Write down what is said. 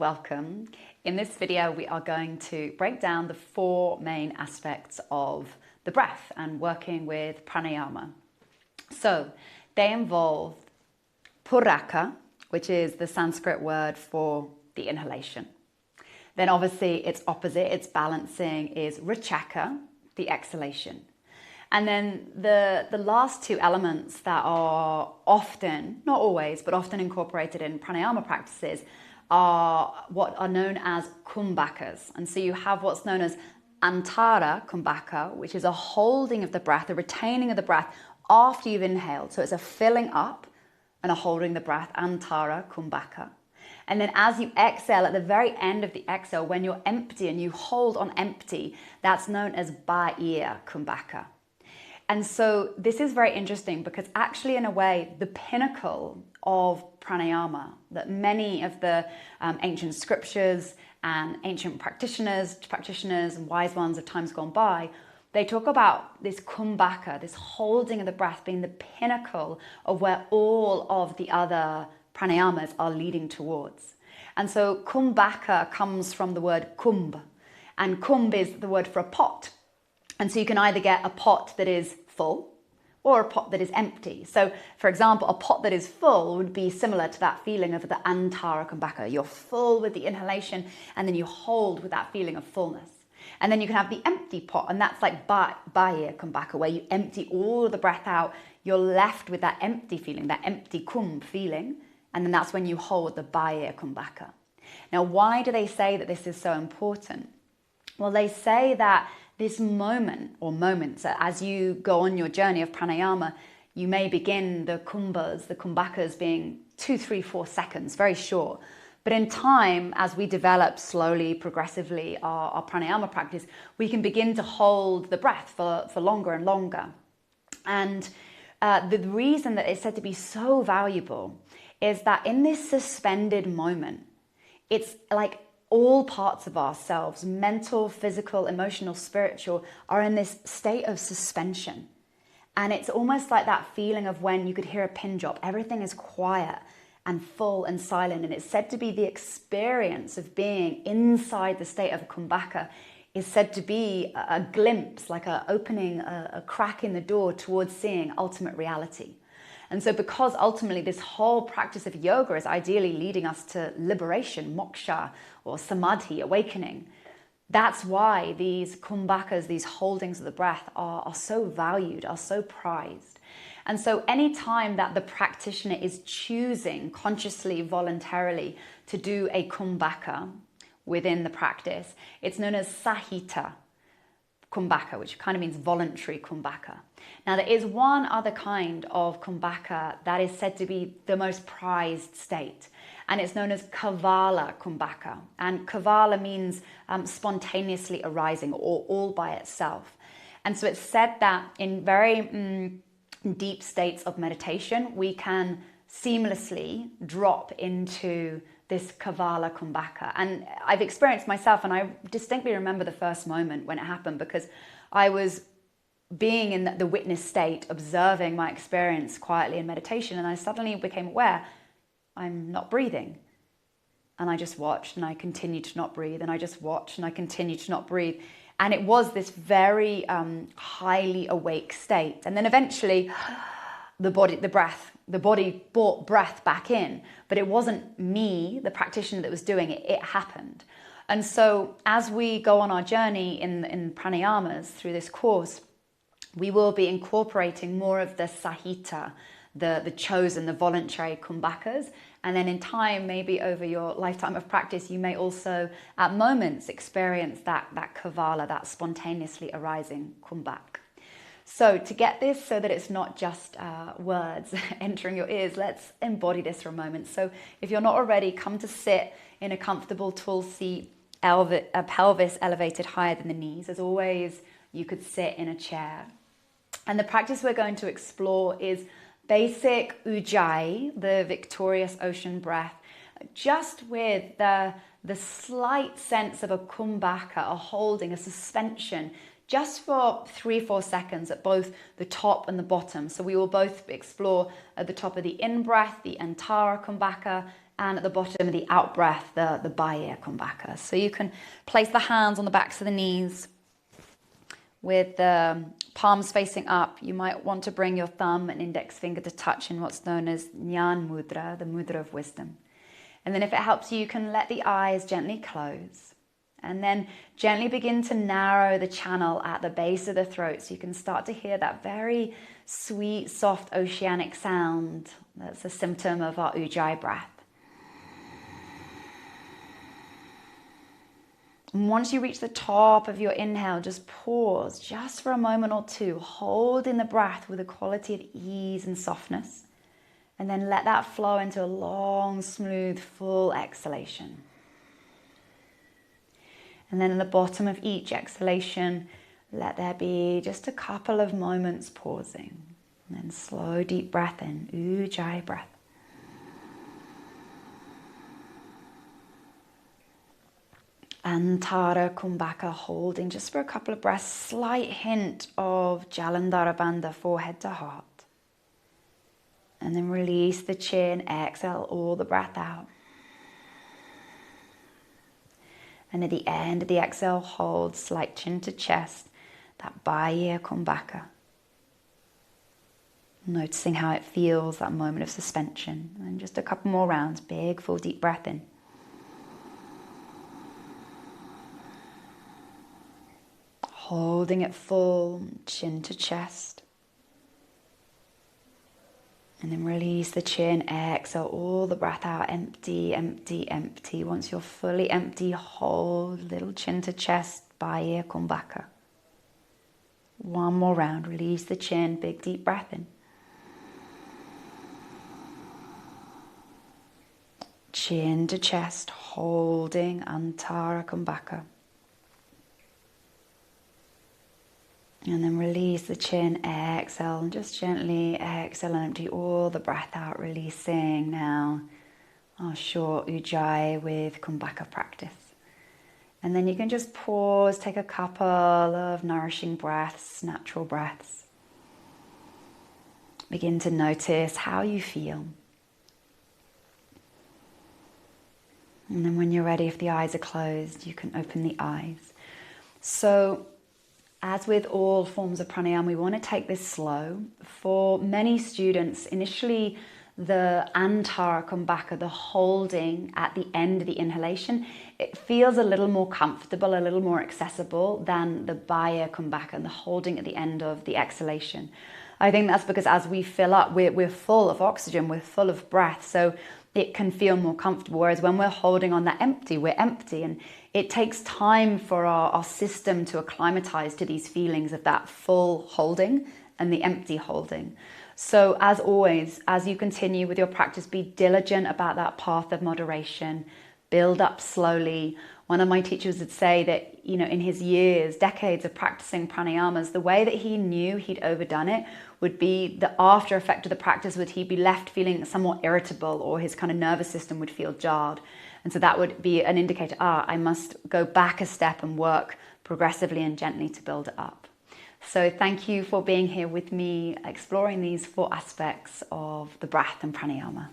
welcome. In this video, we are going to break down the four main aspects of the breath and working with pranayama. So they involve Puraka, which is the Sanskrit word for the inhalation. Then obviously its opposite, its balancing, is Rechaka, the exhalation. And then the last two elements that are often, not always, but often incorporated in pranayama practices are what are known as kumbhakas. And so you have what's known as Antar Kumbhaka, which is a holding of the breath, a retaining of the breath after you've inhaled. So it's a filling up and a holding the breath, Antar Kumbhaka. And then as you exhale, at the very end of the exhale, when you're empty and you hold on empty, that's known as Bahya Kumbhaka. And so this is very interesting because actually, in a way, the pinnacle of pranayama that many of the ancient scriptures and ancient practitioners and wise ones of times gone by, they talk about this kumbhaka, this holding of the breath being the pinnacle of where all of the other pranayamas are leading towards. And so kumbhaka comes from the word kumbh, and kumbh is the word for a pot. And so you can either get a pot that is full or a pot that is empty. So, for example, a pot that is full would be similar to that feeling of the Antar Kumbhaka. You're full with the inhalation and then you hold with that feeling of fullness. And then you can have the empty pot, and that's like Bahya Kumbhaka, where you empty all of the breath out. You're left with that empty feeling, that empty kumbh feeling, and then that's when you hold the Bahya Kumbhaka. Now, why do they say that this is so important? Well, they say that this moment or moments, as you go on your journey of pranayama, you may begin the kumbhakas being 2, 3, 4 seconds, very short. But in time, as we develop slowly, progressively our pranayama practice, we can begin to hold the breath for longer and longer. And the reason that it's said to be so valuable is that in this suspended moment, it's like all parts of ourselves, mental, physical, emotional, spiritual, are in this state of suspension. And it's almost like that feeling of when you could hear a pin drop. Everything is quiet and full and silent. And it's said to be the experience of being inside the state of a kumbhaka is said to be a glimpse, like opening a crack in the door towards seeing ultimate reality. And so because ultimately this whole practice of yoga is ideally leading us to liberation, moksha, or samadhi, awakening, that's why these kumbhakas, these holdings of the breath are so valued, are so prized. And so any time that the practitioner is choosing consciously, voluntarily to do a kumbhaka within the practice, it's known as sahita Kumbhaka, which kind of means voluntary kumbhaka. Now, there is one other kind of kumbhaka that is said to be the most prized state, and it's known as kavala kumbhaka. And kavala means spontaneously arising or all by itself. And so it's said that in very deep states of meditation, we can seamlessly drop into this kavala kumbhaka. And I've experienced myself, and I distinctly remember the first moment when it happened, because I was being in the witness state, observing my experience quietly in meditation, and I suddenly became aware I'm not breathing. And I just watched and I continued to not breathe, and I just watched and I continued to not breathe. And it was this very highly awake state. And then eventually the body brought breath back in, but it wasn't me, the practitioner, that was doing it, it happened. And so as we go on our journey in pranayamas through this course, we will be incorporating more of the sahita, the chosen, the voluntary kumbhakas. And then in time, maybe over your lifetime of practice, you may also at moments experience that kavala, that spontaneously arising kumbhaka. So to get this so that it's not just words entering your ears, let's embody this for a moment. So if you're not already, come to sit in a comfortable tall seat, a pelvis elevated higher than the knees. As always, you could sit in a chair. And the practice we're going to explore is basic Ujjayi, the victorious ocean breath, just with the slight sense of a kumbhaka, a holding, a suspension, just for 3-4 seconds at both the top and the bottom. So we will both explore at the top of the in-breath, the Antar Kumbhaka, and at the bottom of the out breath, the Bahya Kumbhaka. So you can place the hands on the backs of the knees with the palms facing up. You might want to bring your thumb and index finger to touch in what's known as Jnana Mudra, the mudra of wisdom. And then if it helps you can let the eyes gently close. And then gently begin to narrow the channel at the base of the throat so you can start to hear that very sweet, soft, oceanic sound. That's a symptom of our Ujjayi breath. And once you reach the top of your inhale, just pause just for a moment or two, holding the breath with a quality of ease and softness. And then let that flow into a long, smooth, full exhalation. And then at the bottom of each exhalation, let there be just a couple of moments pausing. And then slow, deep breath in, Ujjayi breath. Antar Kumbhaka, holding just for a couple of breaths, slight hint of Jalandhara Bandha, forehead to heart. And then release the chin, exhale all the breath out. And at the end of the exhale, hold slight chin to chest, that Bahya Kumbhaka. Noticing how it feels, that moment of suspension. And just a couple more rounds, big full deep breath in. Holding it full, chin to chest. And then release the chin, exhale all the breath out, empty, empty, empty. Once you're fully empty, hold little chin to chest, Bahya Kumbhaka. One more round, release the chin, big deep breath in. Chin to chest, holding Antar Kumbhaka. And then release the chin, exhale, and just gently exhale and empty all the breath out, releasing now our short Ujjayi with Kumbhaka practice. And then you can just pause, take a couple of nourishing breaths, natural breaths. Begin to notice how you feel. And then when you're ready, if the eyes are closed, you can open the eyes. So, as with all forms of pranayama, we want to take this slow. For many students, initially the Antar Kumbhaka, the holding at the end of the inhalation, it feels a little more comfortable, a little more accessible than the Bahya Kumbhaka, and the holding at the end of the exhalation. I think that's because as we fill up, we're full of oxygen, we're full of breath, so it can feel more comfortable. Whereas when we're holding on that empty, we're empty, and it takes time for our system to acclimatize to these feelings of that full holding and the empty holding. So as always, as you continue with your practice, be diligent about that path of moderation, build up slowly. One of my teachers would say that, in his years, decades of practicing pranayamas, the way that he knew he'd overdone it would be the after effect of the practice would he be left feeling somewhat irritable, or his kind of nervous system would feel jarred. And so that would be an indicator, I must go back a step and work progressively and gently to build it up. So thank you for being here with me, exploring these 4 aspects of the breath and pranayama.